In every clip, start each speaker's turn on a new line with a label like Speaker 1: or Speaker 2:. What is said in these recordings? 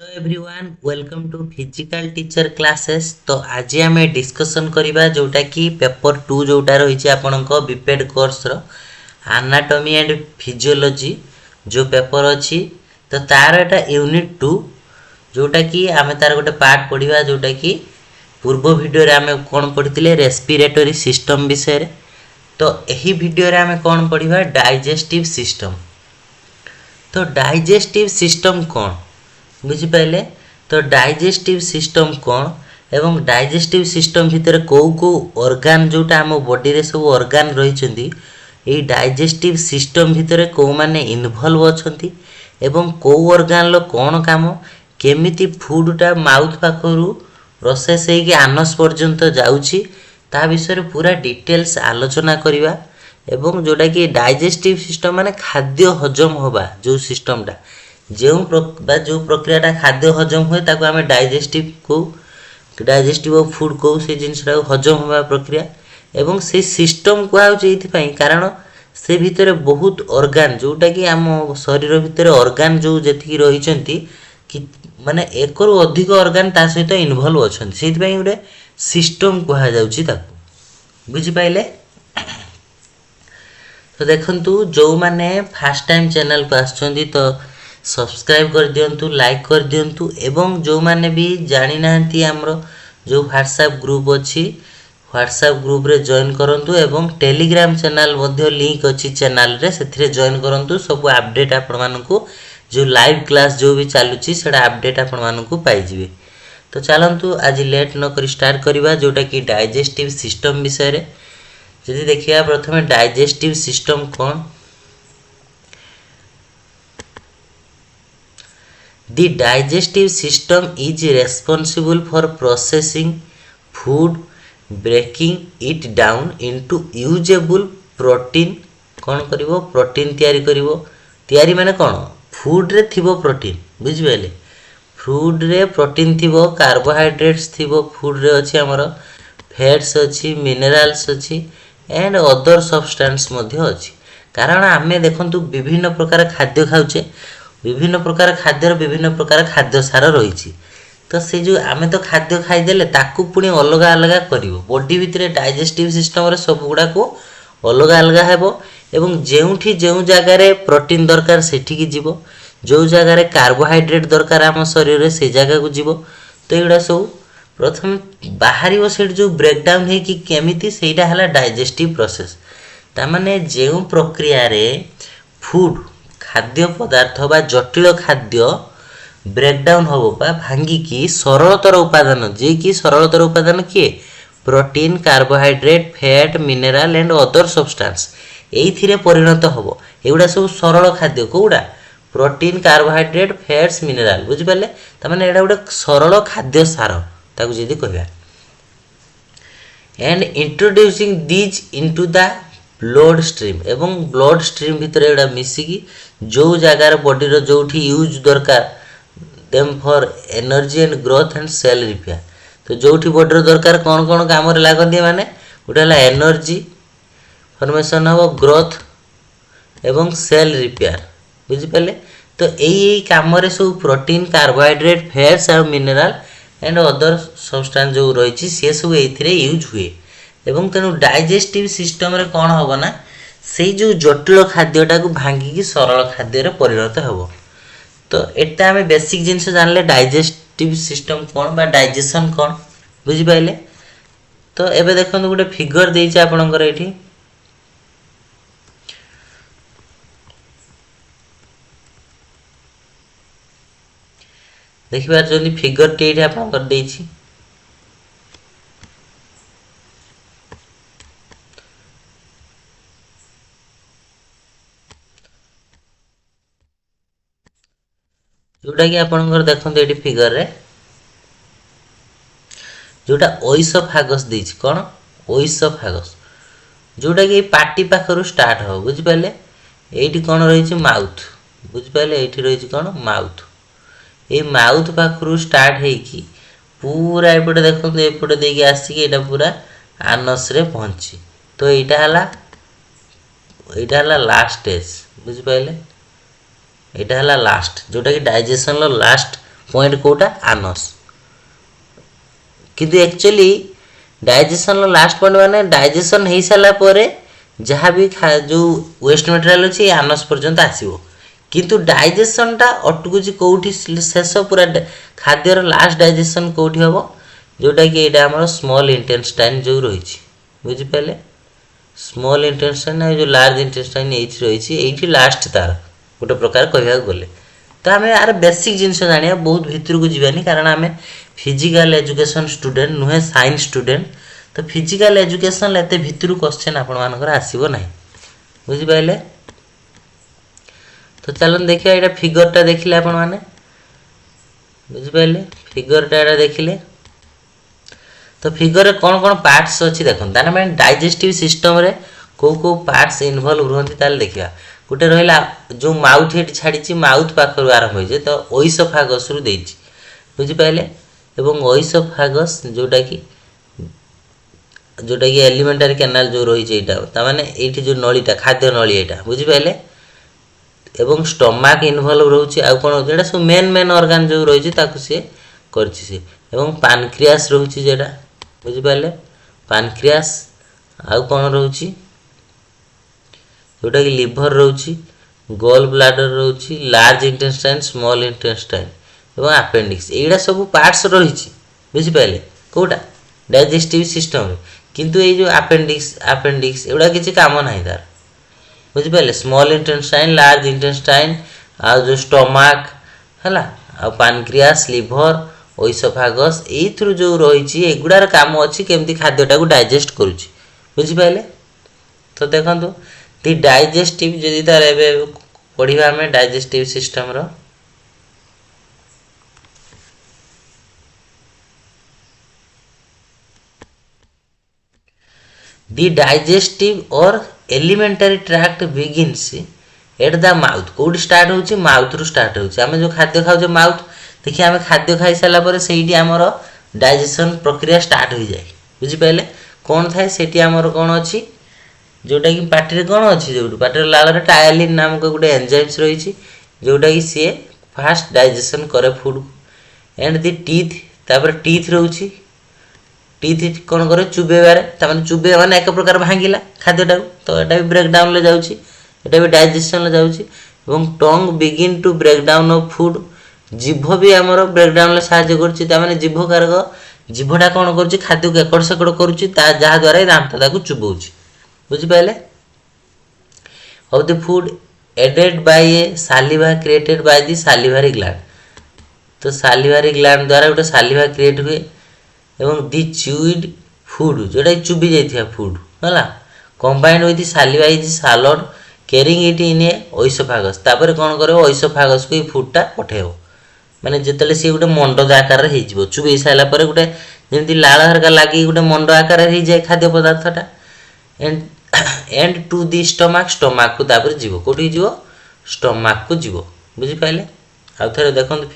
Speaker 1: Hello everyone welcome to physical teacher classes. तो आज आम डिस्कसन करवा जोटा कि पेपर 2 जोटा रही आपणक बीपेड कोर्स रो एनाटॉमी एंड फिजियोलॉजी जो पेपर अच्छी। तो तार एटा यूनिट 2 जोटा कि आम तार गोटे पार्ट पढ़ा जोटा कि पूर्व वीडियो रे आम कौन पढ़ी रेस्पिरेटरी सिस्टम विषय। तो यही वीडियो रे आम कौन पढ़ा डाइजेस्टिव सिस्टम। तो डाइजेस्टिव सिस्टम कौन बुझिपारे। तो डाइजेस्टिव सिस्टम कौन एवं डाइजेस्टिव सिस्टम भितर कौ कौ ऑर्गन जोटा आम बॉडी रे सब ऑर्गन रही डाइजेस्टिव सिस्टम भितर कौ माने इन्वॉल्व अछंती एवं कौ ऑर्गन लो कौन काम केमिति फूडटा माउथ पाखरु प्रोसेस होगी आनस पर्यंत जाउछि ता विषय पूरा डिटेल्स आलोचना करिवा। एवं जोटा कि डाइजेस्टिव सिस्टम माने खाद्य हजम होबा जो सिस्टमटा जो प्रक्रिया खाद्य हजम हुए ताको आमे डाइजेस्टिव को डाइजेस्टिव ऑफ फूड को से जिनसटा हजम होबा प्रक्रिया एवं से सिस्टम को कारण से भितर बहुत ऑर्गन जोटा कि आम शरीर भितर ऑर्गन जो जेतिकी रहिचंती कि माने एक रु अधिक ऑर्गन ता सहित इन्वॉल्व अछंती सेति पई गोटे सिस्टम कहा जाउची ताको बुझि पाइले। तो देखंतु जो माने फर्स्ट टाइम चैनल पर आछंती तो सब्सक्राइब कर दियंतु लाइक कर दियंतु एवं जो माने भी जानि नाहंती हमरो जो व्हाट्सएप ग्रुप अछि व्हाट्सएप ग्रुप रे जॉइन करंतु एवं टेलीग्राम चैनल मध्ये लिंक अछि चैनल रे सेथिरे जॉइन करंतु सब अपडेट आपण मानकु जो लाइव क्लास जो भी चालुची सेडा अपडेट आपण मानकु पाई जिवे। तो चलंतु आज लेट न करी स्टार्ट करिवा जोटा कि डाइजेस्टिव सिस्टम विषय रे। जदि देखिया प्रथमे digestive system cone. The digestive system is responsible for processing food, breaking it down into usable protein। कौन करिवो प्रोटीन तैयारी करिवो। तैयारी माने कौन फूड रे थिबो प्रोटीन बुझि पाइले। फूड रे प्रोटीन थिबो कार्बोहाइड्रेट्स थिबो फूड रे अछि हमर फैट्स अछि मिनरल्स अछि एंड अदर सब्सटेंस मध्ये अछि। कारण आमे देखंतु विभिन्न प्रकार खाद्य खाउचे विभिन्न प्रकार खाद्यर विभिन्न प्रकार खाद्य सार रही। तो से जो आमे तो खाद्य खाईदेले ताकू पुणी अलग अलग करिवो बॉडी भितर डाइजेस्टिव सिस्टम रे सब गुडा को अलग अलग हेबो एवं जेउठी जेउ जगह रे प्रोटीन दरकार सेठी की जीवो जो जगह रे कार्बोहाइड्रेट दरकार हम शरीर रे से जगह को जीवो। तो एडा सब प्रथम बाहरिवो सेठ जो ब्रेक डाउन हे कि केमिति सेटा हला डाइजेस्टिव प्रोसेस। ता माने जेउ प्रक्रिया रे फूड खाद्य पदार्थ बा जटिल खाद्य ब्रेकडाउन हम बा भांगी की सरलतर उपादान जे कि सरलतर उपादान किए protein carbohydrate fat mineral and other substance एइथिरे परिणत हम एगुडा सब सरल खाद्य कोउडा प्रोटीन कार्बोहाइड्रेट फैट्स मिनरल बुझि पाले। त माने एडा गोटे सरल खाद्य सार ताकू जदी कहबा and introducing these into the blood stream एवं ब्लड स्ट्रीम भितर एडा मिसिकी जो जगार बॉडी रो जोठी यूज दरकार them for energy and growth and cell repair. तो जोठी बॉडी रो दरकार कौन कौन काम रे लागंदी माने गोटे हला एनर्जी फॉर्मेशन हो ग्रोथ एवं सेल रिपेयर बुझि पाले। तो एई काम रे सब प्रोटीन कार्बोहाइड्रेट फैट्स और मिनरल एंड अदर सब्सटेंस जो रही से सब एथिरे यूज हुए एवं तेनु डाइजेस्टिव सिस्टम रे कौन होबो ना से जो जटिल खाद्यटा को भांगी सरल खाद्य रे परिणत हो। तो एटा हमें बेसिक जिनिस जानले डाइजेस्टिव सिस्टम कौन बा डाइजेशन कौन बुझि पाइले। तो एबे देखंतु गोटे फिगर देइछ आपनकर एठी देखिबार जदी फिगर टे एठी आपनकर देइछि जोटा कि आपनकर देखंतु एठी फिगर रे जोटा ओइसोफागस देइछ कोन ओइसोफागस जोटा कि पार्टी पाखरु स्टार्ट हो बुझि पाले। एठी कोन रहिछि माउथ बुझि पाले एठी रहिछि कोन माउथ ए माउथ पाखरु स्टार्ट हेई कि पूरा एपटे देखंतु एपटे देकी आसी कि एटा पूरा आनस रे पहुंची। तो एटा हला लास्ट स्टेज बुझि पाइले एटा हला लास्ट जोटा कि डाइजेशन लो लास्ट पॉइंट कोटा आनस किंतु एक्चुअली डाइजेशन लास्ट पॉइंट माने डाइजेशन हो सारा पर जहाँ भी जो वेस्ट मटेरियल अच्छी आनस पर्यंत आसो किंतु डाइजेशनटा अटकुची कौटी शेष पूरा खाद्यर लास्ट डाइजेशन कौटी हम जोटा कि यहाँ आम स्मॉल इंटेस्टाइन जो रही बुझिपारे स्मॉल इंटेस्टाइन जो लार्ज इंटेस्टाइन ये लास्ट तार गोटे प्रकार कहवा गले तो आम यार बेसिक जिन जाना बहुत भितर को जीवानी कारण आम फिजिकल एजुकेशन स्टूडेंट नुहे साइंस स्टूडेंट तो फिजिकल एजुकेशन एत भितर क्वेश्चन आपण आसब ना बुझिपारे तो चलन देखिए यहाँ फिगरटा देखिले आपण मैंने बुझिपारे फिगरटा देखिले तो फिगर कौन कौन पार्ट्स अच्छी देखो मैंने डाइजेस्टिव सिस्टम रे को पार्ट्स इनवॉल्व रुहति ताल देखिया गोटे रहा जो माउथ ये छाड़ी माउथ पाखर आरंभ हो तो ओइसोफागस रु देछि बुझिपारे एवं ओइसोफागस जोटा कि एलिमेंटरी कैनाल जो रही माने ये जो नलीटा खाद्य नली यहाँ बुझिपारे एवं स्टमक इनवॉल्व रोचे आउ कौन जो सब मेन मेन ऑर्गन जो रही सी एवं पानक्रियास रोचे जेटा बुझिपारे पानक्रियास आउ कौन रोचे जोटा कि लिभर रोचे गोल ब्लाडर रोचे लार्ज इंटेस्टाइन स्मॉल इंटेस्टाइन एवं अपेंडिक्स एटा सब पार्ट्स रही बुझिपारे कोटा डाइजेस्टिव सिस्टम रे किंतु ये जो अपेंडिक्स एगुड़ा किसी काम ना तार बुझिपारे स्मॉल इंटेस्टाइन लार्ज इंटेस्टाइन आ जो स्टमक है आ पानक्रियास लिभर ओइसोफागस ये जो रही एगुड़ार काम अच्छी केमती खाद्यटा को डाइजेस्ट करुच्ची बुझिपारे तो देखो दि डाइजेस्टिव जदि तार पढ़ा आम डाइजेस्टिव सिस्टम रो The digestive or alimentary tract begins at the mouth कौट स्टार्ट होची माउथ रु स्टार्ट होची आमे जो खाद्य खाऊ माउथ देखिए आमे खाद्य खाई सारा पर सेठी आमर डाइजेशन प्रक्रिया स्टार्ट हो जाए बुझिपारे कौन थाए सेठी आमर कौन अच्छी जोटा कि पार्टी कौन अच्छी जो पार्टी लाल टायलिन नामक गोटे एंजाइम्स रही जोटा कि सी फास्ट डाइजेशन करे फूड एंड दि टीथ तापर टीथ रोची टीथ कौन करे चुबेबारे तामाने चुबे माने एक प्रकार भांगिला खाद्यटा तो एटा भी ब्रेक डाउन ले जाउची एटा भी डाइजेशन ले जाउची एवं tongue begin to break down of food जिभ भी हमर ब्रेक डाउन ले सहायता करची तामाने जिभ कारक जिभटा कौन करची खाद्य को एकड़ सेकड़ करूची ता जहा द्वारा दांत ताकू चुबौची बुझिपारे of the food aided by a saliva created by the salivary gland तो सालिवारी ग्लैंड द्वारा गोटे सालिवा क्रिएट हुए एवं दि च्यूड फूड जोटा चुबी जाइथिया फूड है combined with saliva is swallowed carrying it in a oesophagus तापर कौन करे ओइसोफागस को फूडटा पठेब माने जेतले सी गोटे मंडद आकार रे हिजबो चुबी साला पर गोटे जेमति लाल हरका लागी गोटे मंड आकार रे हि जाय खाद्य पदार्थटा एंड टू दि स्टमक को तापर जीवो कोठी जीवो स्टमक को जीवो बुझी पाइले आ थरे देखंतु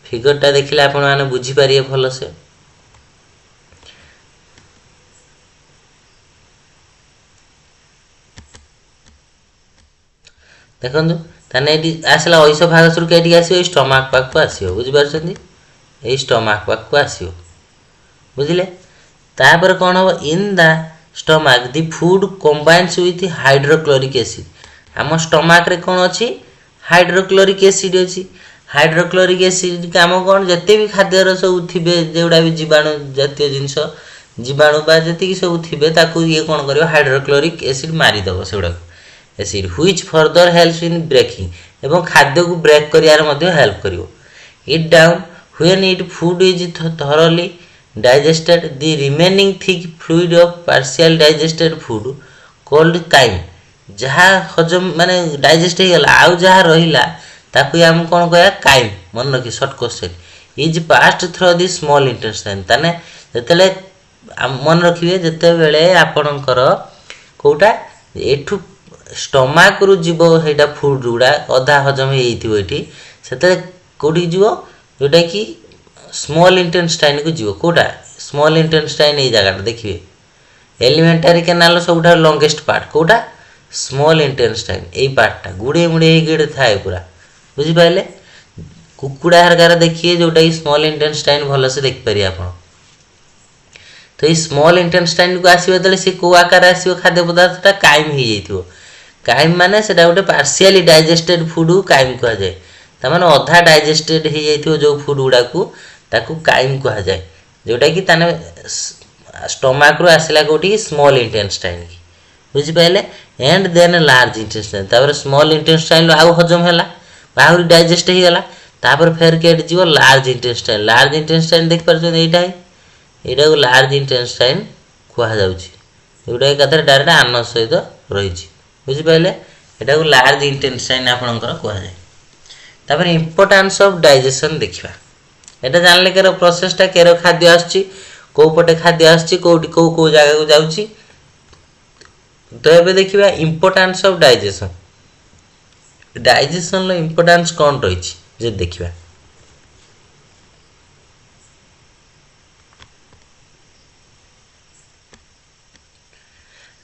Speaker 1: फिगरटा देखिले आपण माने बुझी पारिए भलो से देखंतु ताने एटी आसला ओइसोफागस रु केटी आसीओ स्टमक पाक को आसीओ बुझी पारछंती ए स्टमक पाक को आसीओ बुझिले तापर कोन हो in the stomach the food combines with hydrochloric acid आम स्टमक रे कौन अच्छी हाइड्रोक्लोरिक एसिड अच्छी हाइड्रोक्लोरिक एसिड काम कौन जिते भी खाद्यर सब थे जोड़ा भी जीवाणु जातीय जिनस जीवाणु बा जी सब थे ये कौन कर हाइड्रोक्लोरिक एसिड मारिदेव से गुड़ाक acid which further helps in breaking एवं खाद्य को ब्रेक कर हेल्प कर it down when it food is thoroughly digested the remaining thick fluid of partial digested food called chyme जहाँ हजम माने डाइजेस्ट हो गला आउ जहाँ रहिला ताकू हम कोन कहया chyme मन रखी short question is passed through the small intestine ताने जतले मन रखिबे जते बेले आपनकर कोटा एठू स्टमक रु जीव हेटा फूड गुडा अधा हजम हेइथिबो एठी सेते कोठी जीव जोटा कि स्मॉल इंटेस्टाइन को जीव कोटा स्मॉल इंटेस्टाइन ये जगह देखिए एलिमेंटरी कैनाल सब लॉन्गेस्ट पार्ट कोटा स्मॉल इंटेस्टाइन यही पार्टा गुड़े मुड़े गेड़े थाए पूरा बुझिपारे कुकुड़ा हरकार देखिए जोटा कि स्मॉल इंटेस्टाइन भल से देखिपारे आप। तो ये स्मॉल इंटेस्टाइन को आसो जो सी कौ आकार आसो खाद्य पदार्थटा काइम हो जाइए। काइम माने सेटा गोटे पार्शियली डाइजेस्टेड फूड को काइम कह जाए। ताने अधा डाइजेस्टेड हो जाइए जो फूड गुड़ा को ताकू काइम कह जाए, जोटा कि ताने स्टोमाक रू आसला कोठी स्मॉल इंटेस्टाइन की बुझिपारे। एंड देन लार्ज इंटेस्टाइन तापर स्मॉल इंटेस्टाइन आउ हजम है बाहरी डाइजेस्ट हो गला तापर फेर केट जीव लार्ज इंटेस्टाइन। लार्ज इंटेस्टाइन देख पार यहाँ को लार्ज इंटेस्टाइन कह जोटा एकाथर डायरेक्ट आनस सहित रही बुझिपारे। यहाँ को लार्ज इंटेस्टाइन आपणकर कह जाए। तापर इम्पोर्टेंस ऑफ डाइजेशन देखा यहाँ जानले केर प्रोसेसटा केर खाद्य आसुची कौ पटे खाद्य आसुची कौटी कौ कौ जगह को जाउची। तो ये देखा इम्पोर्टेंस ऑफ डाइजेशन। डाइजेशन लो इम्पोर्टेंस कौन रही जे देखा।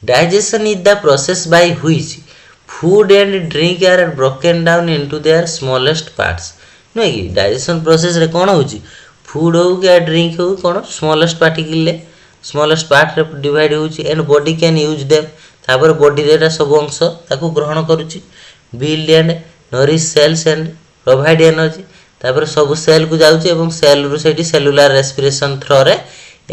Speaker 1: Digestion is the process by which food and drink are broken down into their smallest parts. नुहे कि डाइजेशन प्रोसेस रे कौन होची फूड हो क्या ड्रिंक हो कौन स्मॉलेस्ट पार्टिकल स्मॉलेस्ट पार्ट रे डिवाइड होची and body can use them. तापर बॉडी रे सब अंश ताकू ग्रहण करूची build and nourish cells and provide energy. तापर सब सेल को जाउची एवं सेल रु सेठी सेलुलर रेस्पिरेशन थ्रो रे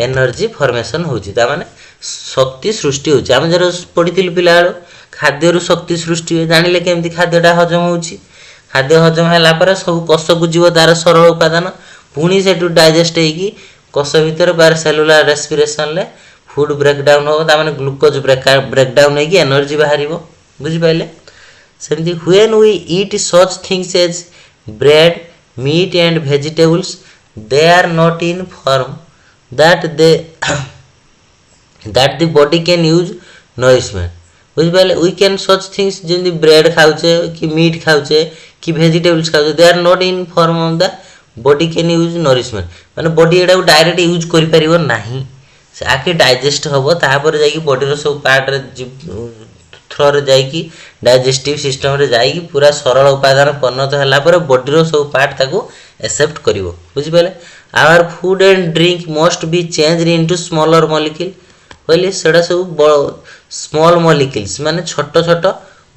Speaker 1: एनर्जी फॉर्मेशन होची। ता माने शक्ति सृष्टि होची। हम जरा पढ़िथिलु पिला बेलो खाद्य रु शक्ति सृष्टि होय जानिले केमती खाद्यटा हजम होची। खाद्य हजम होला पर सब कोष को जीव तार सरल उपादान पुणी सेठु डाइजेस्ट हेकी कोष भितर बार सेलुलर रेस्पिरेशन ले फूड ब्रेकडाउन हो तामाने ग्लूकोज ब्रेकडाउन हेकी एनर्जी बाहरिबो बुझिपाइले। सेमती when we eat such things as bread meat and vegetables they are not in form that the body can use nourishment बुझिपारे। वी कैन सच थिंग्स जमी bread खाऊचे कि मीट खाऊचे कि वेजिटेबल्स खाऊचे they are not in form of the body can use nourishment माने body एटा direct use करि परिबो नाही। से आके डाइजेस्ट हम तापर जाइए बॉडी सब पार्ट थ्रो रे जाइए डाइजेस्टिव सिस्टम रे जाइए पूरा सरल उपादान परिणत है बॉडी सब पार्ट ताको एक्सेप्ट करिवो बुझिपारे। Our food and drink must be change into smaller molecule कहले सेटा सब स्मॉल मॉलिक्यूल्स माने छोट छोट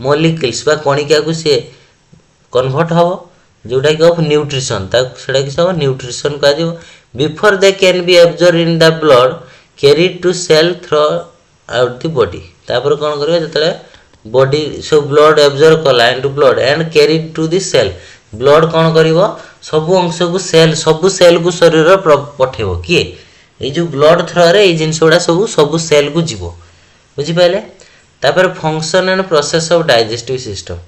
Speaker 1: मॉलिक्यूल्स बा कणिका को से कन्वर्ट हम जोटा कि ऑफ न्यूट्रिशन सेटा कि सब न्यूट्रिशन कह जो before they can be absorb in the blood carried to cell throughout the body. तापर कौन करिवे जतले बॉडी सब ब्लड एब्जॉर्ब कला into blood and carried to the cell blood कौन करिवो सब अंश को सेल को शरीर पठेबो किए ये जो ब्लड थ्रो रे जिनस गुड़ा सब सेल को जीवो बुझिपारे। तापर function and process of digestive system.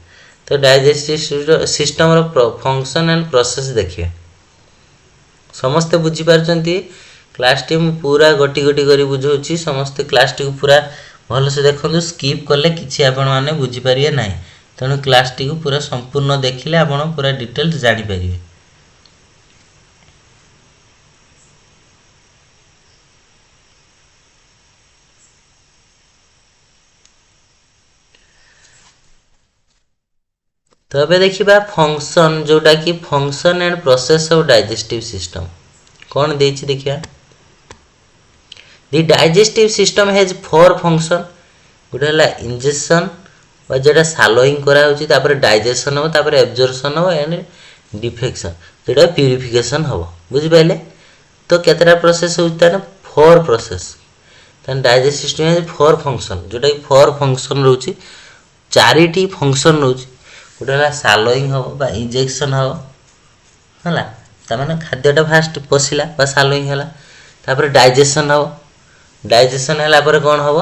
Speaker 1: तो डाइजेस्टिव सिस्टम रो फंक्शन एंड प्रोसेस देखिए समस्ते बुझी पारछंती। क्लास टी पूरा गोटी गोटी करी बुझौछि समस्ते क्लास टी पूरा भल से देखंतु स्किप कले किछि आपण माने बुझी पारिए नाही तेणु क्लास टी पूरा संपूर्ण देखिले आपण पूरा डिटेल्स जानि पारिए। तो अब देखिबा फंक्शन जोटा कि function and process of digestive system कौन देछि देखिया। The digestive system has four function गोटे हला इंजेक्शन और जेटा सालोइंग करा होछि तापर डाइजेशन हो तापर एब्जॉर्प्शन हो एंड डिफेक्शन जेटा प्यूरिफिकेशन हो बुझि पाइले। तो केतरा प्रोसेस होता है ना फोर प्रोसेस तन digestive system has four function जोटा कि फोर फंक्शन रहउछि चारिटी फंक्शन रहउछि गोटे हला सालोइंग हो बा इंजेक्शन हो हला तामाने खाद्यटा फास्ट पसिला बा सालोइंग हला तापर डाइजेशन हो डाइजेशन हला पर कोन हो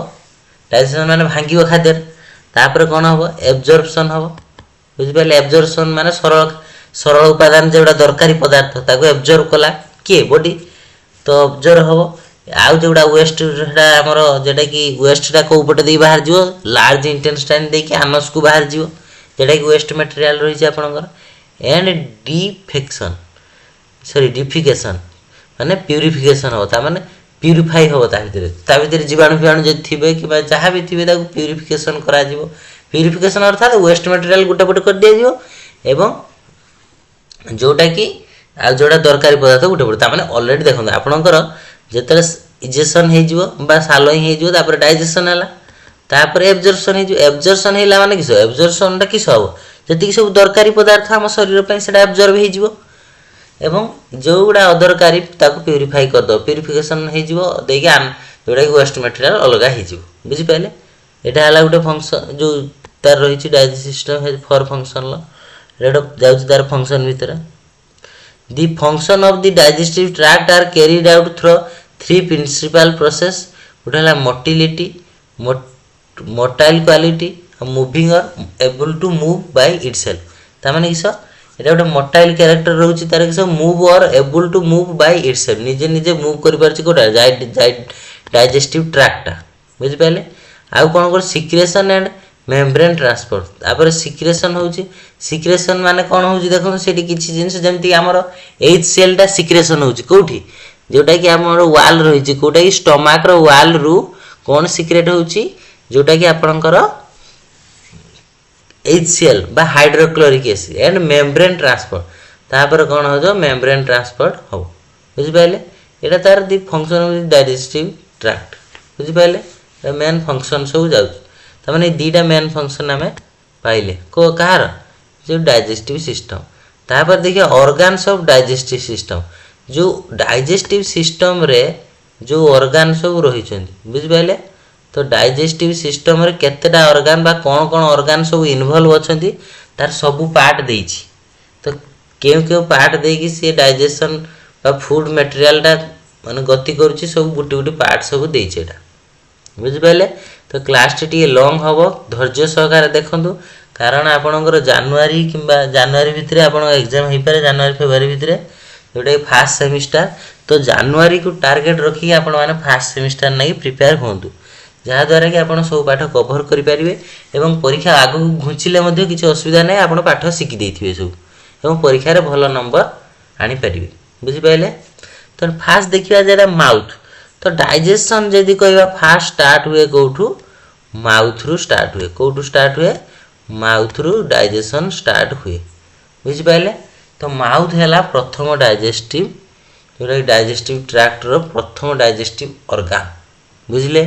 Speaker 1: डाइजेशन माने भांगियो खाद्य तापर कोन हो एब्जॉर्प्शन हो बुझि पाले। एब्जॉर्प्शन माने सरल सरल उपादान जेटा दरकारी पदार्थ ताको एब्जॉर्ब कला के बॉडी तो एब्जॉर्ब हो आउ जेटा वेस्ट हेटा हमर जेटा कि वेस्टटा को ऊपर दे बाहर जिवो लार्ज इंटेस्टाइन दे के आनस को बाहर जिवो जेटा कि वेस्ट मटेरियल रही आपनकर एंड डिफेक्शन सॉरी डिफिकेशन माने प्यूरिफिकेशन हो ता माने प्यूरिफाई हो ता भीतर जीवाणु फीवाणु जे थिबे कि जहाँ भी थिबे ताको प्यूरिफिकेशन करा जिवो। प्यूरिफिकेशन अर्थात वेस्ट मटेरियल गोटे गोटे कर दिया जिवो एवं जोटा कि आ जोटा दरकारी पदार्थ गुटे पड़े तामाने ऑलरेडी देखंतु आपणकर जेतले इजेक्शन हे जिवो बा सालोइंग हे जिवो तापर डाइजेशन हला तापर एब्जॉर्प्शन हे जिवो एब्जॉर्प्शन हेला माने किस एब्जॉर्प्शन टा किस हो जति सब दरकारी पदार्थ हम शरीर पय सेटा एब्जॉर्ब हे जिवो एवं जो गुडा अदरकारी ताको प्यूरिफाई कर दो प्यूरिफिकेशन हे जिवो देके आम जोटा कि वेस्ट मटेरियल अलगा हे जिवो बुझि पाइले एटा हला गुटे फंक्शन जो तार रहिछि डाइजेस्टिव सिस्टम फॉर फंक्शन लो रेड जाउछि तार फंक्शन भीतर the function of the digestive tract are carried out through three principal process गोटे हला motility motile quality moving or able to move by itself ता माने किस एटा गोटे मोटाइल कैरेक्टर रहउछि तार किस मूव और able to move by itself निजे निजे मूव करि परछि कोटा डाइजेस्टिव ट्रैक्ट बुझि पाले आ कोन कर सिक्रेशन एंड मेम्ब्रेन ट्रांसपोर्ट तापर सिक्रेशन होउछि सिक्रेशन माने कोन होउछि देखो सेठी किछि जिंस जेमति हमर HCl टा सिक्रेशन होउछि कोठी जोटा कि हमर वाल रहिछि कोटा कि स्टमक रो वाल रु कोन सिक्रेट होउछि जोटा कि आपनकर HCl बा hydrochloric acid and membrane transport तापर कोन हो जो मेम्ब्रेन ट्रांसपोर्ट हो बुझि पाइले एटा तार the function of digestive tract बुझि पाइले मेन फंक्शन सब जाउ त माने दीटा मेन फंक्शन हमें पाइले को कहार जो डाइजेस्टिव सिस्टम तापर देखिए ऑर्गन्स ऑफ डाइजेस्टिव सिस्टम जो डाइजेस्टिव सिस्टम रे जो ऑर्गन सब रही छथि बुझि पाइले तो डाइजेस्टिव सिस्टम रे केतेटा ऑर्गन बा कोन कोन ऑर्गन सब इन्वॉल्व अछंती तार सब पार्ट देछि तो केउ पार्ट देकी से डाइजेशन बा फूड मटेरियल टा माने गति करूछि सब गुटी गुटी पार्ट सब देछि एटा बुझि पाइले तो क्लास टी लॉन्ग हबो धैर्य सहकार देखंतु कारण आपनकर जनवरी किबा जनवरी भितरे आपन एग्जाम हे पारे जनवरी फेब्रुअरी भितरे जोटा फर्स्ट सेमिस्टर तो जनवरी को टारगेट रखी आपन माने फर्स्ट सेमिस्टर नै प्रिपेयर होंतु जहा द्वारा कि आपन सब पाठ कवर करि परिबे एवं परीक्षा आगु घुचिले मध्ये किछि असुविधा नै आपन पाठ सिखि देथिबे सब एवं परीक्षा रे भलो नंबर आनी परिबे बुझि पाइले तो फर्स्ट देखिबा जेडा माउथ तो डाइजेशन जदी कहबा फास्ट स्टार्ट हुए कोठू माउथ रु स्टार्ट हुए कोठू स्टार्ट हुए माउथ रु डाइजेशन स्टार्ट हुए बुझि पाइले तो माउथ हैला प्रथम डाइजेस्टिव जोरा डाइजेस्टिव ट्रैक्ट रो प्रथम डाइजेस्टिव ऑर्गन बुझिले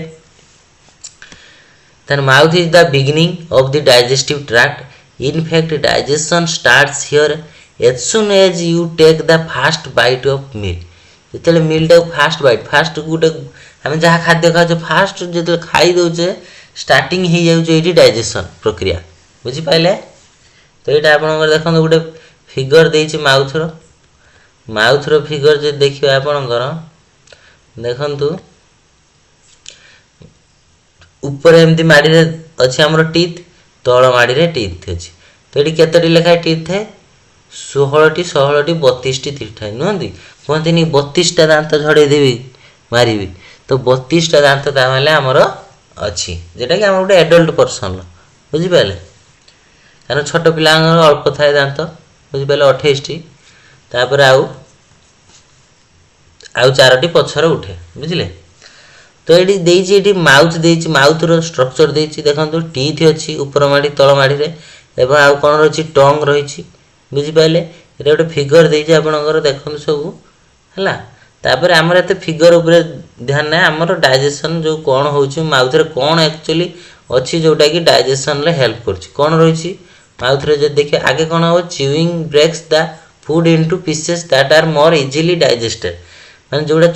Speaker 1: then mouth is the beginning of the digestive tract in fact digestion starts here as soon as you take the first bite of meal जेतले मील टा फास्ट बाइट फास्ट गुटे हम जहा खाद्य खाजो fast जेतले खाई दोचे starting हे जाउ जे eighty digestion प्रक्रिया बुझि पाइले तो एटा आपन देखन गुटे फिगर देछि माउथ रो फिगर जे देखियो आपन देखंतु ऊपर एमती माडी रे अछि हमरो टीथ तळ माडी रे टीथ अछि तो एटी केतटी लेखा टीथ है 16 टी 32 टी टीथ है नोंदी कोनती नि 32 टा दांत झड़े देबी मारीबी तो 32 टा दांत ता माले हमरो अछि जेटा कि हमर गुटे एडल्ट पर्सन बुझि पाले कारण छोट पिला अल्प थाए दांत बुझि पाले 28 टी तापर आउ 4 टी पछर उठे बुझिले तो एटी देछि एटी माउथ देछि माउथ रो स्ट्रक्चर देछि देखंतु टीथ अछि ऊपर माडी तळ माडी रे एवं आउ कोन रछि टंग रहिछि बुझि पाइले एटा गोटे फिगर देछि आपनकर देखंतु सब हला तापर हमर एते फिगर ऊपर ध्यान नै हमर डाइजेशन जो कोन होछि माउथ रे कोन एक्चुअली अछि जोटा कि डाइजेशन रे हेल्प करछि कोन रहिछि माउथ रे जे देखि आगे कोन हो chewing breaks the food into pieces that are more easily digested माने जोटा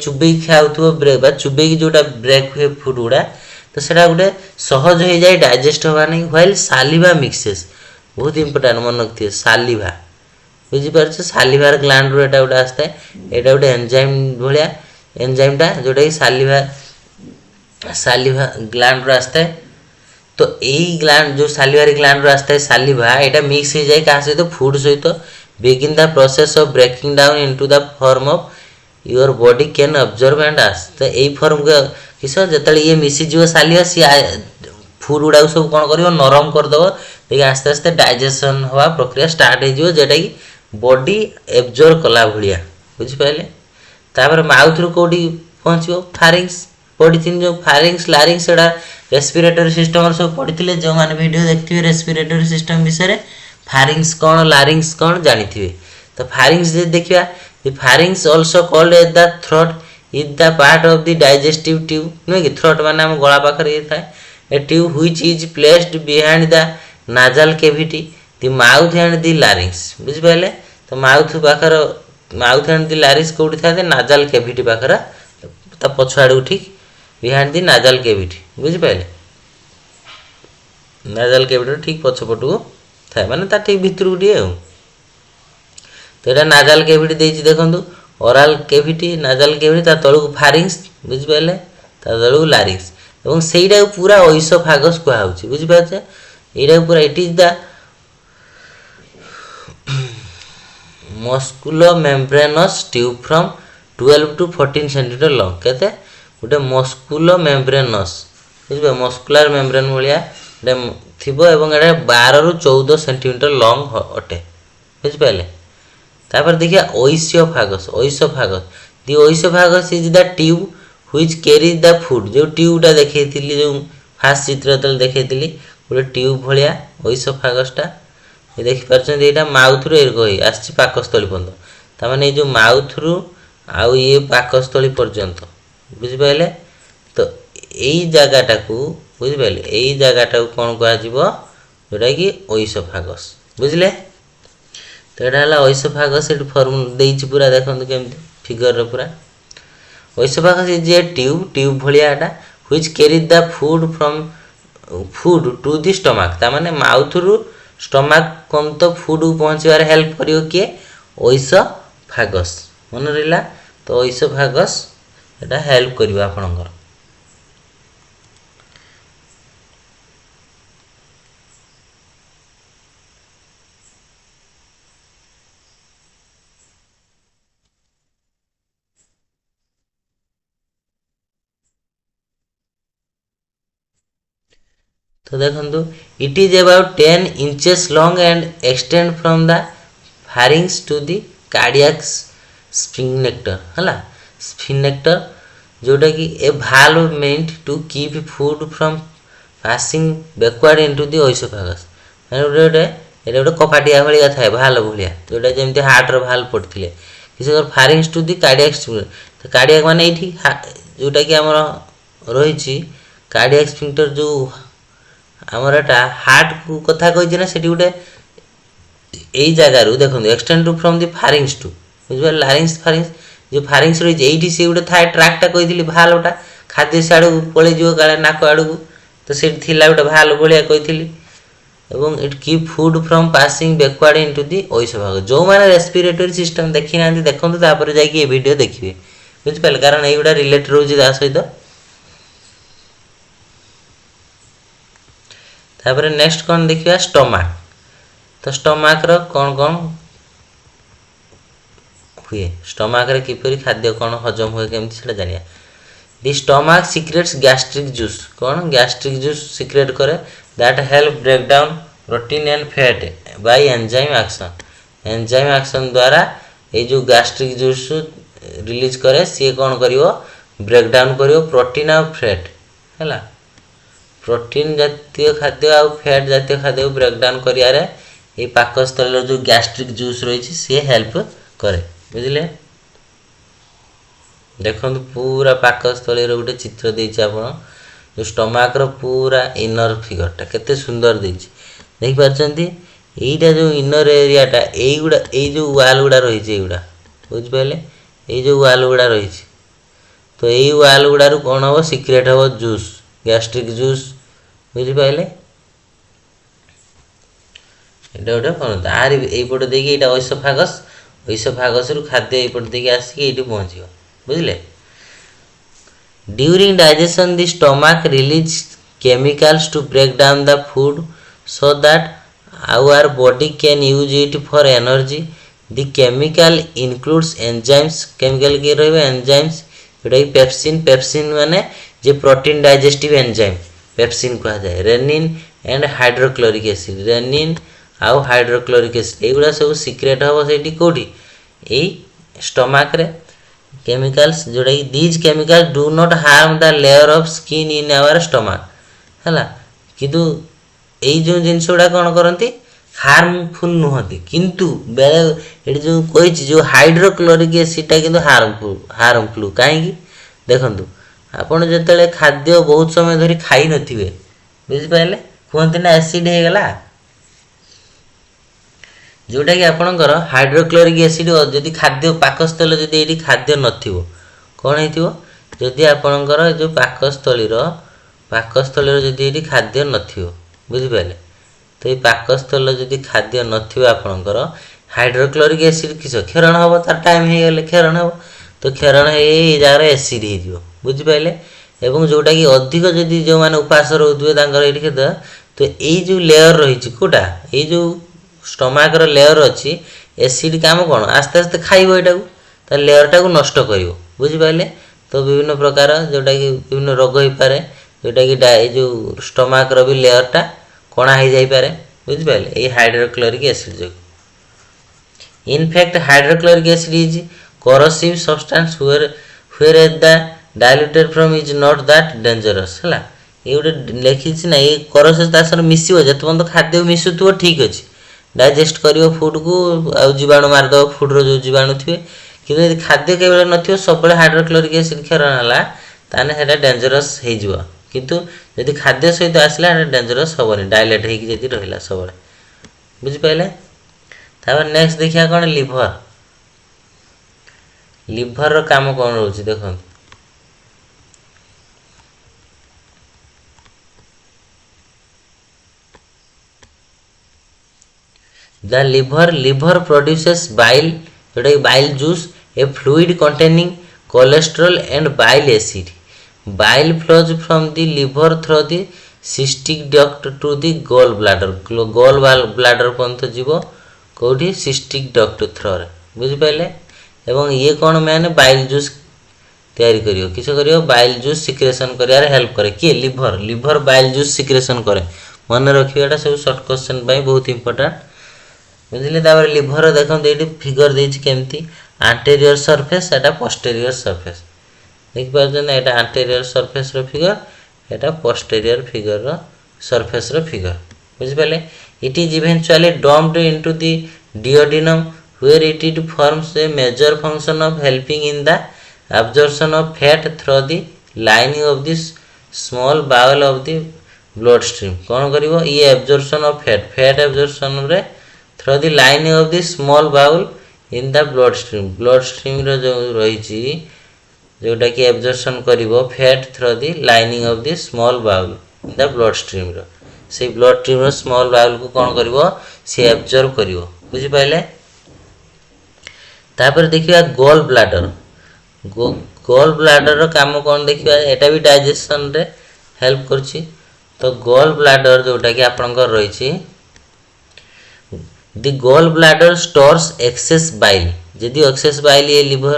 Speaker 1: चुबई खाउथो ब्रेक बा चुबई की जोटा ब्रेक हुए फूड गुडा तो सेटा गुटे सहज हो जाय डाइजेस्ट होबा नै व्हाइल सालिवा मिक्सेस बहुत इंपोर्टेंट मन रखथिए सालिवा बुझि परछ सालिवार ग्लैंड रो एटा गुडा आस्ते एटा गुटे एंजाइम भलिया एंजाइम टा जोटा कि सालिवा ग्लैंड रो आस्ते तो एई ग्लैंड जो सालिवारी ग्लैंड रो आस्ते सालिवा एटा मिक्स हो जाय का सहित फूड सहित begin the process of breaking down into the form of your body can observe and आस तो एई फॉर्म के किस जतले ये मिसी जीव सालिया सी फूड गुडा सब कोन करियो नरम कर दबो देखि आस्ते आस्ते डाइजेशन होवा प्रक्रिया स्टार्ट हे जिवो जेटा कि बॉडी एब्जॉर्ब कला भलिया बुझि पाइले तापर माउथ रो कोडी पहुंचियो फारिंग्स पडिथिन जो फारिंग्स लारिंग्स एडा रेस्पिरेटरी सिस्टम सब पडिथिले जो माने वीडियो देखथिबे रेस्पिरेटरी सिस्टम विषय रे फारिंग्स कौन लारिंग्स कौन जानिथिबे तो फारिंग्स जे देखिया the pharynx also called as the throat is the part of the digestive tube नो कि थ्रोट माने हम गला पाखर ये थाए a tube which is placed behind the nasal cavity the mouth and the larynx बुझ पाले तो माउथ पाखर माउथ एंड द लारिंग्स कोठी थाए नाजल कैविटी पाखर ता पछाडू ठीक बिहाइंड द नाजल कैविटी बुझ पाले नाजल कैविटी ठीक पछपटू थाए माने ता ठीक भितर गुडी तो एटा नाजल कैविटी देछि देखंतु ओरल कैविटी नाजल कैविटी ता तळु फारिंग्स बुझ पाले ता तळु लारिंग्स एवं सेइडा पूरा ओइसोफागस कुआ होछि बुझ पाछे एटा पूरा it is the मस्कुलो membranes tube from 12 to 14 centimetre long केते गोटे मस्कुलो मेम्ब्रेनस बुझबे मस्कुलर मेम्ब्रेन भलिया थिबो एवं एटा 12 रु 14 सेंटीमीटर लॉन्ग अटे बुझ पाले तापर देखिया oesophagus the oesophagus is the tube which carries the food जो ट्यूबटा देखैथिली जो फास्ट चित्र तल देखैथिली गोटे ट्यूब भलिया ओइसोफागस टा ये देखि परछन एटा माउथ रो एरको होई आछि पाकस्थली पर्यंत ता माने जो माउथ रो आउ ये पाकस्थली पर्यंत बुझ पाइले तो एई जागाटा को बुझ पाइले एई जागाटा को कोन कहा जिवो जोटा कि ओइसोफागस बुझले तो एटा हला ओइसोफागस एट फॉर्म देइछि पूरा देखंतु केमति फिगर रो पूरा ओइसोफागस इज ए ट्यूब भलिया एटा which carry the food from food to the stomach ता माने माउथ रो स्टमक कोन तो फूड को पहुंचबार हेल्प करियो के ओइसोफागस मन रहला तो ओइसोफागस एटा हेल्प करियो आपनकर तो देखंतु it is about 10 inches long and extend from the pharynx to the cardiac sphincter हला स्फिंक्टर जोटा कि a valve meant to keep food from passing backward into the oesophagus माने एटा गोटे कपाटिया भलिया थाए वाल्व भलिया जोटा जेमति हार्ट रो वाल्व पड़थिले किसी और फारिंग्स टू द कार्डियक तो कार्डियक माने एठी जोटा कि हमर रहिछि कार्डियक स्फिंक्टर जो हमर एटा हार्ट को कथा कहि ना सेठी गोटे एई जगह रु देखंतु extend to from the pharynx to बुझबा लारिंग्स फारिंग्स जो फारिंग्स रहि एठी से गोटे थाए ट्रैकटा कहिथिली भालवटा खाद्य साडू पळे जिवो काले नाक आडू तो सेठी थिला गोटे भाल भलिया कहिथिली एवं it keep food from passing backward into the oesophagus जो माने रेस्पिरेटरी सिस्टम देखि नांती देखंतु तापर जाई कि ए वीडियो देखिबे बुझ पाले कारण एइडा रिलेटेड होछि दा सहित तापर नेक्स्ट कोन देखिया स्टमक तो स्टमक रो कोन हुए स्टमक रे किपरि खाद्य कोन हजम होय केमति सेटा जानिया the stomach secretes gastric juice कोन गैस्ट्रिक जूस सीक्रेट करे that help break down protein and fat by enzyme action द्वारा ए जो गैस्ट्रिक जूस रिलीज करे से कोन करिवो ब्रेक डाउन करिवो प्रोटीन और फैट हैला प्रोटीन जातीय खाद्य और फैट जातीय खाद्य ब्रेक डाउन करिया रे ए पाकस्थल जो गैस्ट्रिक जूस रही से हेल्प करे बुझले देखंतु पूरा पाकस्थली रो गोटे चित्र देछि आपण जो स्टमक रो पूरा इनर फिगर ता केते सुंदर देछि देख पारछंती एइटा जो इनर एरिया टा एइगुडा एइ जो वाल गुडा रही छै एइगुडा बुझ पाले एइ जो वाल गुडा रही छै तो एइ वाल गुडा रो कोन हो सीक्रेट हो जूस गैस्ट्रिक जूस बुझ पाले एटा ओटा कोन तार एइ पटे देखि एटा ओइसोफागस रु खाद्य एइ पटे देखि आसी एइटी पहुंचियो बुझले during digestion the stomach release chemicals to break down the food so that our body can use it for energy the chemical includes enzymes chemical के रहबे enzymes जोटा पेप्सिन माने जे प्रोटीन डाइजेस्टिव एंजाइम पेप्सिन कहा जाए rennin and hydrochloric acid rennin आउ hydrochloric acid एगुडा सब सीक्रेट हो सेठी कोठी ए स्टमक रे chemicals जोड़ा these chemicals do not harm the layer of skin in our stomach हला किदु एई जो जिंस उडा कोन करंती हार्मफुल नुहति किंतु बेले ये जो कही जो हाइड्रोक्लोरिक एसिडटा किंतु हार्मफुल कहीं देखंतु आपण जतले खाद्य बहुत समय धरी खाई नथिबे बुझि पाइले कहते ना एसिड हे गला जोटा कि आपणकर हाइड्रोक्लोरिक एसिड जदि खाद्य पाकस्थल जदि ये खाद्य नथिबो कौन हेतिबो जदि आपणकर जो पाकस्थलीर जदि ये खाद्य नथिबो बुझि पाइले तो ये पाकस्थल जदि खाद्य नथिबो आपणकर हाइड्रोक्लोरिक एसिड किस क्षरण हबो तार टाइम हे गले क्षरण हबो तो क्षरण हे जगह एसिड हे जिवो बुझि पाइले एवं जोटा कि अधिक जदि जो माने उपास रहउथबे तांकर एठी केदा तो ये जो लेयर रही कोटा ये जो स्टमक रो लेयर अच्छी एसिड काम कौन आस्ते आस्ते खाइबो एटा को लेयर टा को नष्ट करिवो बुझि पाइले तो विभिन्न प्रकार जोटा कि विभिन्न रोग हो पारे जोटा कि जो स्टमक रो भी लेयर टा कणा हो जाई पारे बुझि पाइले ये हाइड्रोक्लोरिक एसिड जो in fact hydrochloric acid is corrosive substance whereas the diluted from is not that dangerous हला ये गोटे लिखी ना ये corrosive तासर मिसिबो जत बंद खाद्य मिसुथबो ठीक अछि डाइजेस्ट करियो फूड को आ जीवाणु मार दो फूड रो जो जीवाणु थिबे किंतु यदि खाद्य केवल नथियो सब हाइड्रोक्लोरिक एसिड क्षरण हला ताने हेटा डेंजरस हे जिवो किंतु यदि खाद्य सहित आसला हेटा डेंजरस होबनी डाइलेट हे कि यदि रहिला सब बुझि पाइले तापर नेक्स्ट देखिया कोन लिवर रो काम कोन रहउची देखन the liver produces bile जोटा bile juice a fluid containing cholesterol and bile acid bile flows from the liver through the cystic duct to the gallbladder gallbladder Pant जीवो कोठी cystic duct through रे बुझि पाइले एवं ये कोन मैंने bile juice तैयारी करियो किछ करियो bile juice सिक्रेशन करियार हेल्प करे के लिवर bile juice सिक्रेशन करे मन रखियो एटा सब शॉर्ट क्वेश्चन बाय बहुत इंपोर्टेंट बुझिले तापर लिवर देखम एठी फिगर देछि केमती anterior surface एटा posterior surface देख पाछन एटा anterior surface रो फिगर एटा posterior फिगर रो surface रो फिगर बुझि पाले it is eventually dumped into the duodenum where it forms a major function of helping in the absorption of fat through the lining of this small bowel of the bloodstream कोन करिवो ये absorption of fat absorption रे through the lining of the small bowel in the bloodstream रो जो रही छी जोटा कि absorption करिवो fat through the lining of the small bowel in the bloodstream रो से bloodstream रो small bowel को कोन करिवो से absorb करिवो बुझि पाइले तापर देखिया गॉल ब्लैडर रो काम कोन देखिया एटा भी डाइजेशन रे हेल्प करछि तो गॉल ब्लैडर जोटा कि आपन को रही छी the gallbladder stores excess bile यदि excess bile ये liver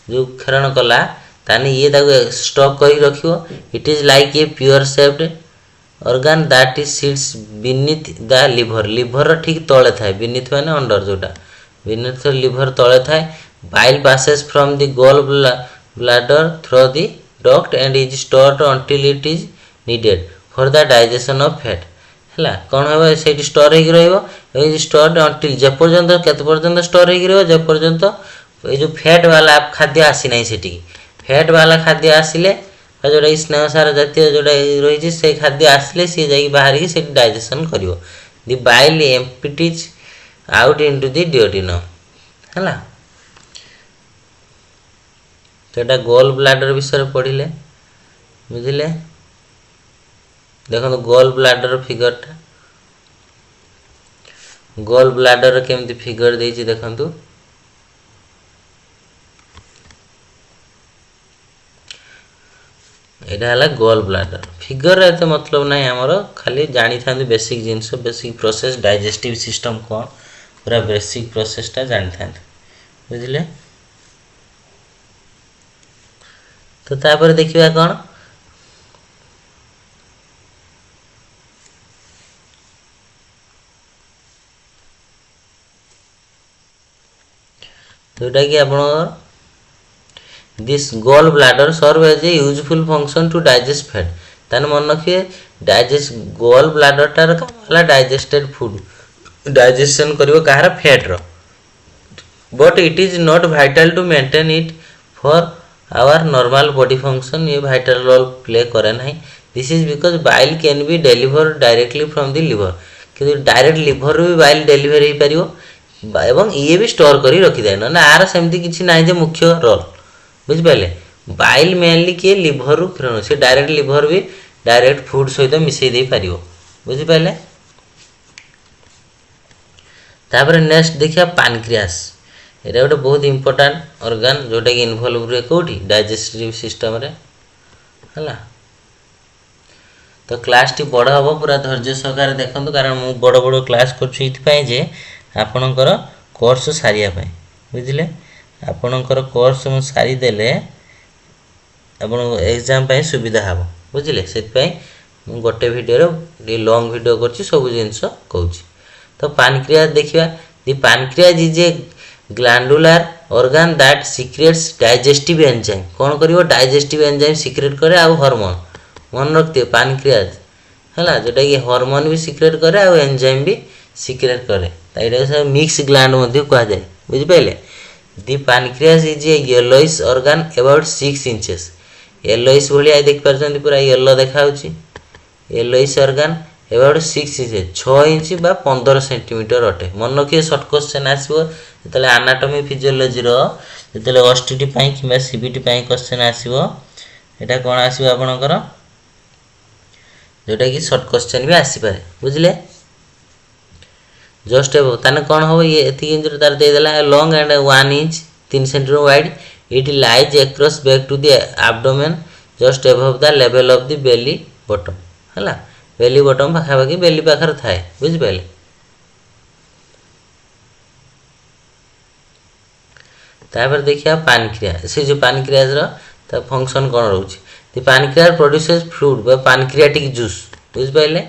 Speaker 1: जो क्षरण कला ताने ये ताको स्टॉक करी रखियो it is like a pure shaped organ that is sits beneath the liver रो ठीक तळे थाए beneath माने अंडर जोटा beneath liver तळे थाए bile passes from the gallbladder through the duct and is stored until it is needed for the digestion of fat हला कोन होबे सेठी store हे रहइबो ए store until जे पर्यंत केते पर्यंत स्टोर हे रहइबो जे पर्यंत ए जो फैट वाला खाद्य आसी नै सेठी फैट वाला खाद्य आसीले जोडा स्नेह सार जातीय जोडा रही छी से खाद्य आसीले से जाई बाहर की सेठी डाइजेशन करिवो the bile empties out into the duodenum हला तोटा गॉल ब्लैडर विषय पढिले बुझिले देखो गॉल ब्लैडर फिगर टा गॉल ब्लैडर केमती फिगर देछि देखंतु एटा हला गॉल ब्लैडर फिगर एते मतलब नै हमरो खाली जानि थांदु बेसिक जिंस बेसिक प्रोसेस डाइजेस्टिव सिस्टम कोन पूरा बेसिक प्रोसेस टा जानि थांदु बुझिले तो तापर देखिबा कोन जोटा कि आपण this gall bladder serve as a useful function to digest fat तान मन रखिए डाइजेस्ट गॉल ब्लैडर टार काम हला डाइजेस्टेड फूड डाइजेशन करिवो कहार फैट रो, but it is not vital to maintain it for our normal body function. ये वाइटल रोल प्ले करे नहीं। This is because bile can be deliver directly from the liver, कि direct liver भी bile deliver हो पार एवं ये भी स्टोर करी रखी थाए ना आर सेमती किसी ना जे मुख्य रोल बुझिपारे। बाइल मेनली किए लिवर रु फिर से डायरेक्ट लिवर भी डायरेक्ट फूड सहित मिसई दे पार बुझिपारे। तापर नेक्स्ट देखिए पानक्रियास, ये गोटे बहुत इंपोर्टाट ऑर्गन जोटा कि इनवॉल्व हुए कौटी डाइजेस्टिव सिस्टम रे है। तो क्लास टी बड़ हम पूरा धैर्य सहकार देखते कारण मु बड़ बड़ क्लास कर आपणकर कोर्स सारिया बुझे। आपणकर कोर्स मु सारीदेले आप एग्जाम सुविधा हम बुझे से गोटे वीडियो लॉन्ग वीडियो कर सब जिनस कहूँ। तो पानक्रियास देखिए, the pancreas is a glandular organ that secretes digestive enzyme. कौन करिवो डाइजेस्टिव एंजाइम सीक्रेट करे आ हार्मोन मन रखते पानक्रियास है जोटा कि हार्मोन भी सीक्रेट करे आ एंजाइम भी सीक्रेट करे। सब मिक्स ग्लैंड कह जाए बुझिपारे। The pancreas is a yellowish organ about 6 inches. Yellowish भाई देख पार्टी पूरा येलो देखा yellowish organ about 6 inch 6 inch बा 15 सेंटीमीटर अटे। मन रखिए सर्ट क्वेश्चन आसो जो एनाटॉमी फिजियोलॉजी जो ओएसटीटी कि सीबीटी क्वेश्चन आसो यहाँ कौन आसो आपणकर जोटा कि सर्ट क्वेश्चन भी आसीपारे बुझे। जस्ट एबव ताने कौन हम ये इंच तार देदेला long and 1 inch 3 centimetre wide. It lies across back to the abdomen just above the level of the belly bottom है। बेली बॉटम पाखापाखि बेली पाखर थाए बुझिपारे। तापर देखिए पानक्रियास से जो पानक्रियास फंक्शन कौन रोचे। द पानक्रियास प्रोड्यूसेस फ्लूइड बा पानक्रियाटिक जूस बुझिपारे।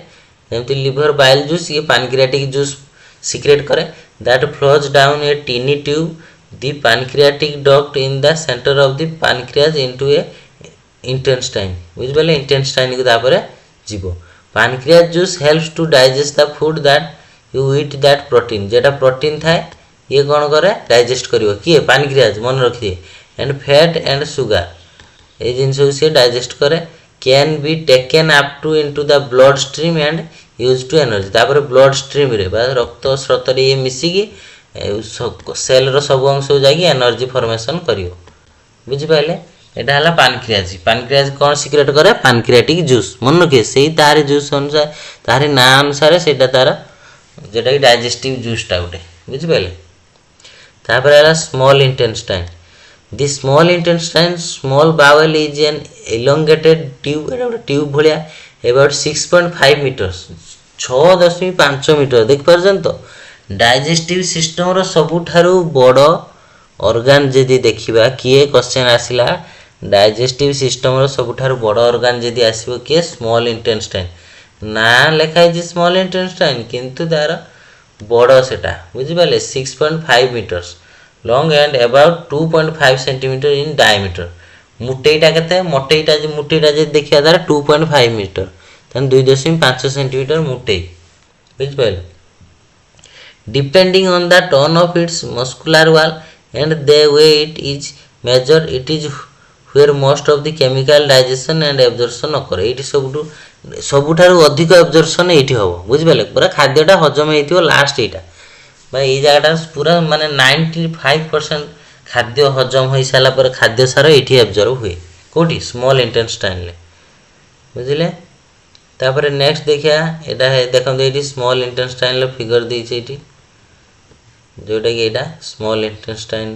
Speaker 1: जमती लिवर बाइल जूस ये पानक्रियाटिक जूस सीक्रेट करे that flows down a tiny tube the pancreatic duct in the centre of the pancreas into a intestine बुझिपारे। इंटेस्टाइन को तापर जीव। Pancreas juice helps to digest the food that you eat that protein जेटा protein थाए ये कौन करे digest करिवो किए पानक्रियास मन रखिए। एंड फैट एंड सुगर ये जिनस सी डाइजेस्ट करे can be taken up to into the blood stream and use to energy. तापर ब्लड स्ट्रीम रे रक्त स्रोत ये मिसिकी सेल रो सब अंश जाकि एनर्जी फॉर्मेशन करिवो बुझिपारे। एटा हला पानक्रियास। पानक्रियास कौन सीक्रेट करे पानक्रियाटिक जूस मन रखिए से तार जूस अनुसार तार ना अनुसार से तार जोटा कि डाइजेस्टिव जूसटा गोटे बुझिपारे। तापर है small intestine. The small intestine small bowel is an elongated tube गोटे ट्यूब भाया अबाउट 6.5 मीटर्स 6.5 मीटर देख पार्छन। तो डाइजेस्टिव सिस्टम रो सबुठारु बड़ ऑर्गन जदि देखिबा किए क्वेश्चन आसिला डाइजेस्टिव सिस्टम रो सबुठारु बड़ ऑर्गन जदि आसीबो किए स्मॉल इंटेस्टाइन ना लेखा है स्मॉल इंटेस्टाइन किंतु तार बड़ सेटा बुझिपारे 6.5 metres long and about 2.5 centimetre in diameter. मुटेटा के मोटेटा मुटेटा जो देखिए तार 2.5 मीटर 2.5 सेंटीमीटर मुटे बुझिपारे। Depending on the tone of its muscular wall and the way it is measure it is where most of the chemical digestion and absorption occur। ये सबुठारु अधिक एब्जर्पशन ये हम बुझिपारे पूरा खाद्यटा हजम हो लास्ट यहाँ ये जगह पूरा माने 95% खाद्य हजम हो सारापर खाद्य सार ये एब्जर्व हुए कौटी स्मॉल इंटेस्टाइन बुझिले। तापर नेक्स्ट देखिया यहाँ देखते ये स्मॉल इंटेस्टाइन फिगर देती जोटा कि यहाँ स्मॉल इंटेस्टाइन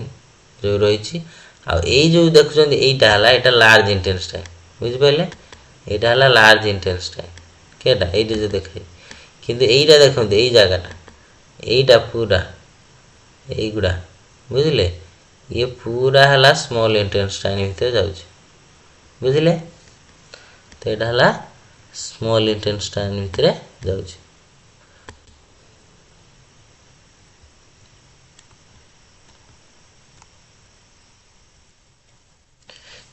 Speaker 1: जो रही जो देखुं यहाँ लार्ज इंटेस्टाइन बुझिपारे। यहाँ लार्ज इंटेस्टाइन केटा ये जो देखे किंतु यहीटा देखते यही जगहटा यहीटा पूरा यहीगुड़ा बुझिले ये पूरा है स्मॉल इंटेस्टाइन भितर जाऊँ बुझिले। तो यहाँ है स्मॉल इंटेस्टाइन भितर जाऊँ।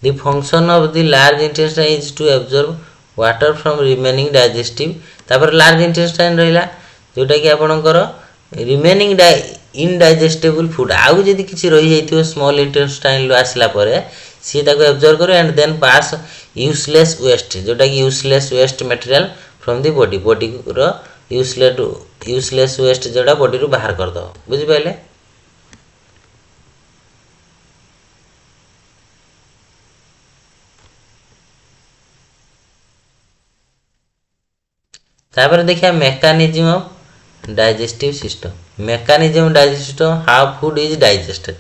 Speaker 1: The function of the large intestine is to absorb water from remaining digestive। तापर large intestine रहिला जोटा कि आपणकर रिमेनिंग इनडाइजेस्टेबल फूड आउ जदि किसी रही जाइथिबो स्मॉल इंटेस्टाइन लो आसला परे सी ताको एब्जॉर्ब करो and then pass useless waste जोटा कि useless waste material from the body रो यूजलेस वेस्ट जोटा बॉडी रो बाहर कर दो बुझि पाइले। तापर देखिए mechanism of digestive system digestive how food is digested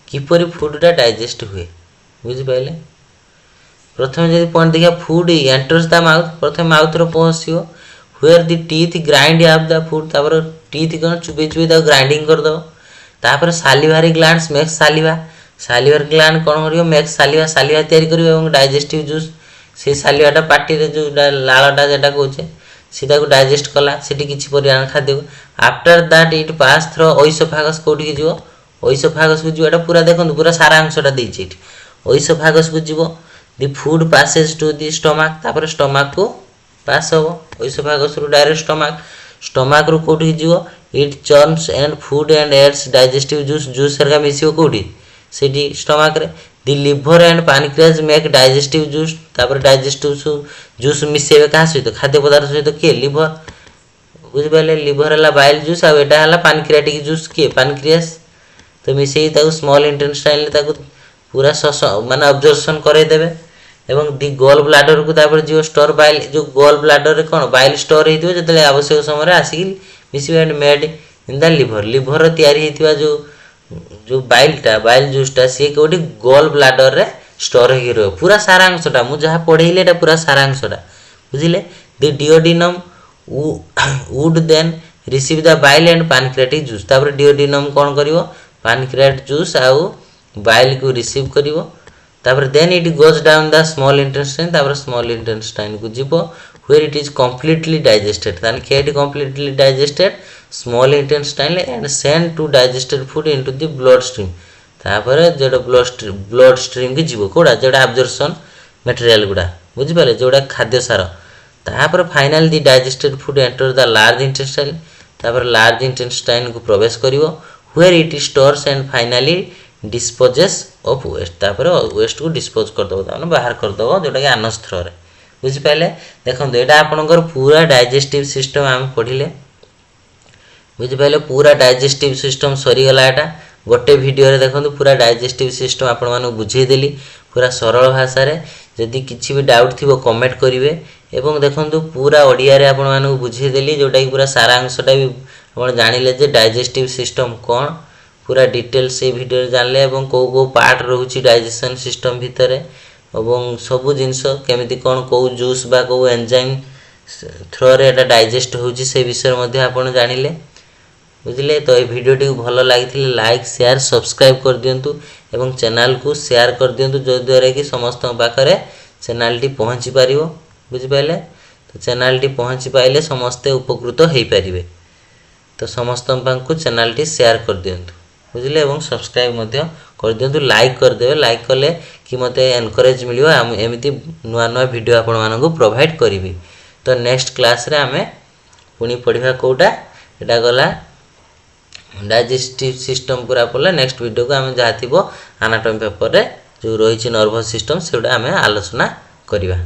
Speaker 1: किपरि फूडटा डाइजेस्ट हुए बुझि पाइले। प्रथम जदि पॉइंट देखिए फूड एंटर्स द माउथ प्रथम माउथ रो पहुंचियो where the teeth grind up the food तापर टीथ कोन चुबे चुबे द ग्राइंडिंग कर दो तापर सालिवारी ग्लैंड्स मेक सालिवार ग्लैंड कोन करियो मेक सालिवा तयारी करियो एवं डाइजेस्टिव जूस से सालिवाटा पार्टी रे जो लालटा जेटा कहूचे सीधा को डाइजेस्ट कला सेठी किछि परिमाण खाद्य after that it pass through oesophagus कोठी जीवो ओइसोफागस को जीवाटा पूरा देखंतु पूरा सारा अंशटा देछि एठी ओइसोफागस को जीवो the food passes to the stomach तापर स्टमक को पास हो ओइसोफागस रु डायरेक्ट स्टमक रु कोठी जीवो it churns and food and adds digestive juice सरका मिसियो कोठी सेठी स्टमक रे the liver and pancreas make digestive juice तापर डाइजेस्टिव जूस मिसेबे का सहित खाद्य पदार्थ सहित के लिवर बुझ पाले लिवर हला बाइल जूस आ एटा हला पैनक्रियाटिक जूस के पैनक्रियास तो मिसेई ताको स्मॉल इंटेस्टाइन ले ताको पूरा माने अब्जॉर्प्शन करे देबे एवं दी गॉल ब्लैडर को तापर जो स्टोर बाइल जो गॉल ब्लैडर रे कोन बाइल स्टोर हेतिबो जतले आवश्यक समय रे आसी मिसिबे and made in the liver रो तयारी हेतिबा जो बाइल जूसटा सी कोठी गॉल ब्लैडर रे स्टोर हे रहो पूरा सारांशटा मु जहा पढेइले एटा पूरा सारांशटा बुझिले the duodenum would then receive the bile and pancreatic juice तापर डिओडिनम कोन करिवो पैनक्रियाट जूस आउ बाइल को रिसीव करिवो तापर then it goes down the small intestine तापर स्मॉल इंटेस्टाइन को जीवो where it is completely digested then it completely digested small intestine and sent to digested food into the blood stream तापर जेडा blood stream के जीवो कोडा जेडा absorption material गुडा बुझि पाले जेडा खाद्य सार तापर final the digested food enter the large intestine तापर लार्ज इंटेस्टाइन को प्रवेश करिवो where it stores and finally disposes of waste तापर वेस्ट को डिस्पोज कर दो ताने बाहर कर दो जेडा कि आनस थ्रो रे बुझि पाले देखंतु एटा आपनकर पूरा डाइजेस्टिव सिस्टम हम पढिले बुझि पाले पूरा डाइजेस्टिव सिस्टम सरी गला एटा गोटे वीडियो रे देखंतु पूरा डाइजेस्टिव सिस्टम आपन मानु बुझेइ देली पूरा सरल भाषा रे जदि किछि भी डाउट थिबो कमेंट करिवे एवं देखंतु पूरा ओडिया रे आपन मानु बुझेइ देली जोटा कि पूरा सारांशटा भी आपन जानिले जे डाइजेस्टिव सिस्टम कोन पूरा डिटेल से वीडियो रे जानले एवं को पार्ट रहउची डाइजेशन सिस्टम भितरे एवं सबु जिंस केमिति कोन को जूस बा को एंजाइम थ्रो रे एटा डाइजेस्ट होउची से विषय मध्ये आपण जानिले बुझिले तो ए वीडियो टी भलो लागिथिले लाइक शेयर सब्सक्राइब कर दियंतु एवं चैनल को शेयर कर दियंतु जो द्वारा कि समस्त पाखरे चैनल टी पहुंची पारिवो बुझि पाइले तो चैनल टी पहुंची पाइले समस्त उपकृत हेई परिबे तो समस्त पाखु चैनल टी शेयर कर दियंतु बुझिले एवं सब्सक्राइब मध्ये कर दियंतु लाइक कर देबे लाइक करले कि मते एनकरेज मिलियो एमिति नुआ नुआ वीडियो आपण मानकु प्रोवाइड करिवि तो नेक्स्ट क्लास रे हमें पुनी पढिबा कोटा एटा गला डाइजेस्टिव सिस्टम पूरा पड़ला नेक्स्ट वीडियो को हमें जहाँ थी एनाटॉमी पेपर रे जो रही नर्वस सिस्टम से आलोचना करिबा।